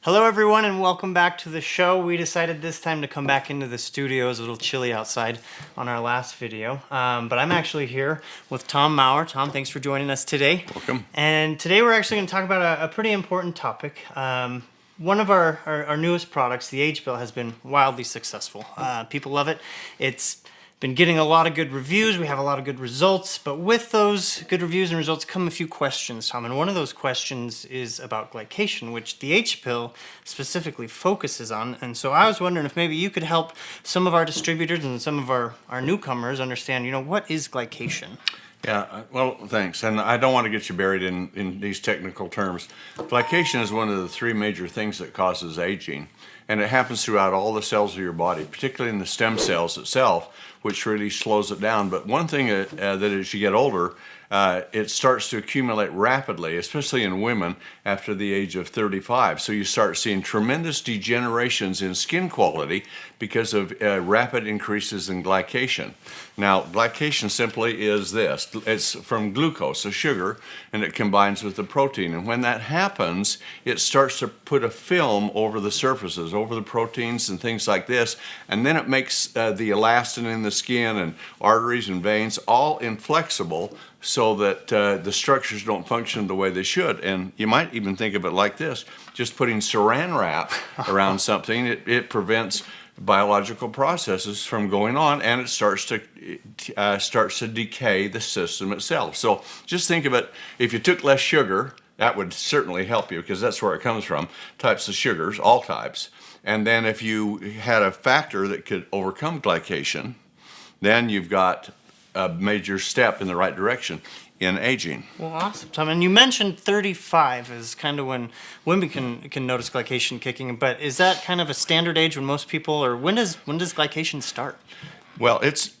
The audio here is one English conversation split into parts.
Hello everyone and welcome back to the show. We decided this time to come back into the studio. It was a little chilly outside on our last video. But I'm actually here with Tom Mower. Tom, thanks for joining us today. Welcome. And today we're actually going to talk about a pretty important topic. One of our newest products, the A.G.E, has been wildly successful. People love it. It's been getting a lot of good reviews. We have a lot of good results, but with those good reviews and results come a few questions, Tom. And one of those questions is about glycation, which the A.G.E pill specifically focuses on. And so I was wondering if maybe you could help some of our distributors and some of our newcomers understand, what is glycation? Yeah, well, thanks. And I don't want to get you buried in these technical terms. Glycation is one of the three major things that causes aging. And it happens throughout all the cells of your body, particularly in the stem cells itself, which really slows it down. But one thing that as you get older, it starts to accumulate rapidly, especially in women after the age of 35. So you start seeing tremendous degenerations in skin quality because of rapid increases in glycation. Now, glycation simply is this. It's from glucose, a sugar, and it combines with the protein. And when that happens, it starts to put a film over the surfaces, over the proteins and things like this, and then it makes the elastin in the skin and arteries and veins all inflexible so that the structures don't function the way they should. And you might even think of it like this. Just putting saran wrap around something, it prevents biological processes from going on, and it starts to decay the system itself. So just think of it, if you took less sugar, that would certainly help you because that's where it comes from, types of sugars, all types. And then if you had a factor that could overcome glycation, then you've got a major step in the right direction in aging. Well, awesome, Tom. And you mentioned 35 is kind of when women can notice glycation kicking, but is that kind of a standard age when most people, or when does glycation start? Well, it's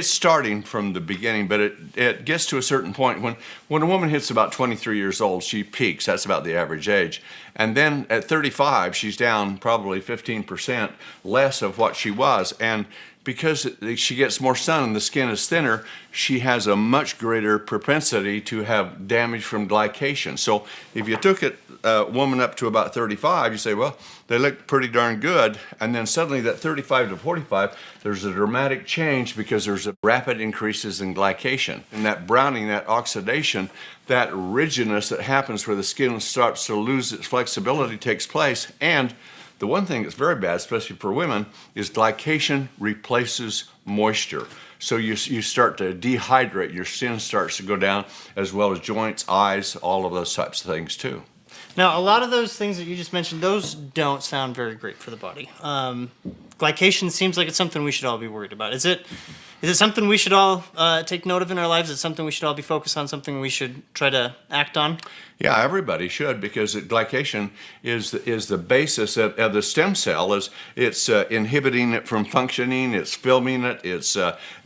starting from the beginning, but it gets to a certain point. When a woman hits about 23 years old, she peaks. That's about the average age. And then at 35, she's down probably 15% less of what she was. And because she gets more sun and the skin is thinner, she has a much greater propensity to have damage from glycation. So if you took a woman up to about 35, you say, well, they look pretty darn good. And then suddenly that 35 to 45, there's a dramatic change because there's a rapid increases in glycation. And that browning, that oxidation, that rigidness that happens where the skin starts to lose its flexibility takes place. And the one thing that's very bad, especially for women, is glycation replaces moisture. So you start to dehydrate, your skin starts to go down, as well as joints, eyes, all of those types of things too. Now, a lot of those things that you just mentioned, those don't sound very great for the body. Glycation seems like it's something we should all be worried about. Is it something we should all take note of in our lives? Is it something we should all be focused on, something we should try to act on? Yeah, everybody should, because glycation is the basis of the stem cell. It's inhibiting it from functioning, it's filming it, it's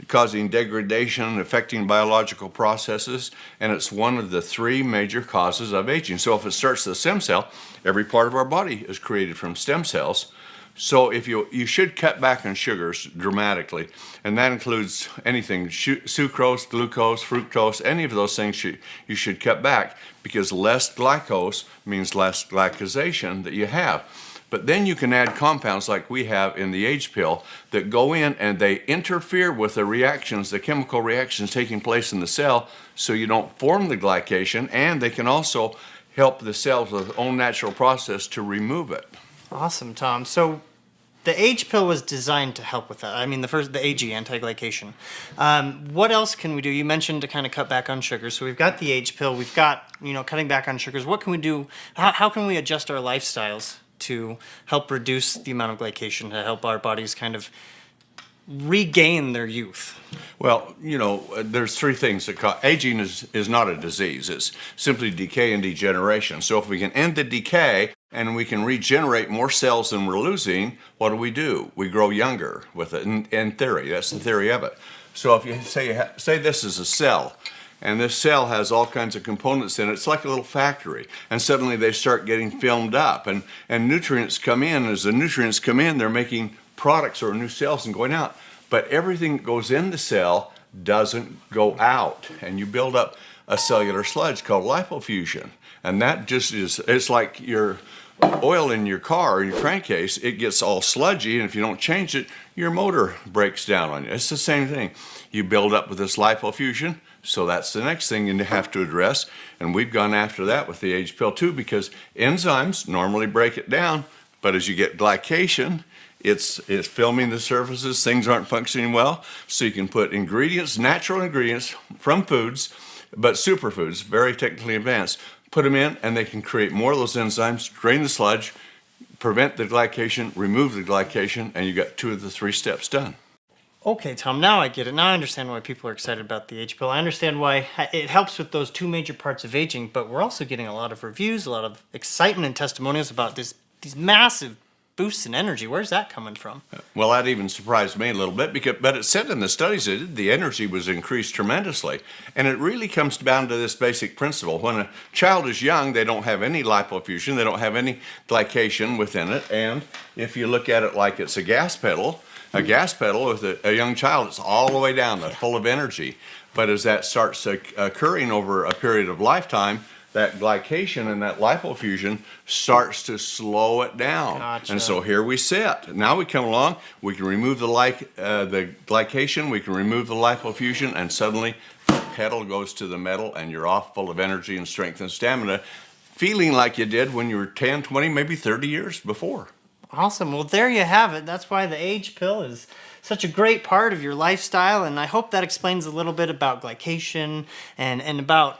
causing degradation, affecting biological processes, and it's one of the three major causes of aging. So if it starts the stem cell, every part of our body is created from stem cells. So if you should cut back on sugars dramatically, and that includes anything, sucrose, glucose, fructose, any of those things you should cut back, because less glycose means less glycosation that you have. But then you can add compounds like we have in the A.G.E pill that go in and they interfere with the reactions, the chemical reactions taking place in the cell, so you don't form the glycation, and they can also help the cells with their own natural process to remove it. Awesome, Tom. So the A.G.E pill was designed to help with that. I mean, the A.G.E, anti-glycation. What else can we do? You mentioned to kind of cut back on sugars. So we've got the A.G.E pill. We've got, cutting back on sugars. What can we do? How can we adjust our lifestyles to help reduce the amount of glycation, to help our bodies kind of regain their youth? Well, there's three things that cause aging is not a disease. It's simply decay and degeneration. So if we can end the decay and we can regenerate more cells than we're losing, what do? We grow younger with it. In theory, that's the theory of it. So if you say this is a cell, and this cell has all kinds of components in it, it's like a little factory, and suddenly they start getting filmed up, and nutrients come in. As the nutrients come in, they're making products or new cells and going out. But everything that goes in the cell doesn't go out, and you build up a cellular sludge called lipofuscin. And that just it's like your oil in your car or your crankcase, it gets all sludgy, and if you don't change it, your motor breaks down on you. It's the same thing. You build up with this lipofuscin, so that's the next thing you have to address, and we've gone after that with the Age pill too, because enzymes normally break it down, but as you get glycation, it's filming the surfaces, things aren't functioning well, so you can put ingredients, natural ingredients from foods, but superfoods, very technically advanced, put them in, and they can create more of those enzymes, drain the sludge, prevent the glycation, remove the glycation, and you got 2 of the 3 steps done. Okay, Tom, now I get it. Now I understand why people are excited about the Age pill. I understand why it helps with those 2 major parts of aging, but we're also getting a lot of reviews, a lot of excitement and testimonials about these massive boosts in energy. Where's that coming from? Well, that even surprised me a little bit, but it said in the studies that the energy was increased tremendously. And it really comes down to this basic principle. When a child is young, they don't have any lipofuscin, they don't have any glycation within it. And if you look at it like it's a gas pedal with a young child, it's all the way down, that's full of energy. But as that starts occurring over a period of lifetime, that glycation and that lipofuscin starts to slow it down. Gotcha. And so here we sit. Now we come along, we can remove the glycation, we can remove the lipofuscin, and suddenly the pedal goes to the metal and you're off full of energy and strength and stamina, feeling like you did when you were 10, 20, maybe 30 years before. Awesome. Well, there you have it. That's why the Age pill is such a great part of your lifestyle, and I hope that explains a little bit about glycation and about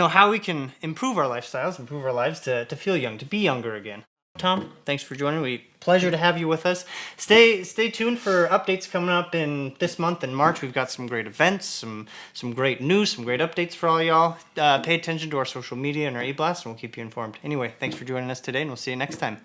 how we can improve our lifestyles, improve our lives to feel young, to be younger again. Tom, thanks for joining. Pleasure to have you with us. Stay tuned for updates coming up in this month in March. We've got some great events, some great news, some great updates for all y'all. Pay attention to our social media and our e-blast, and we'll keep you informed. Anyway, thanks for joining us today, and we'll see you next time.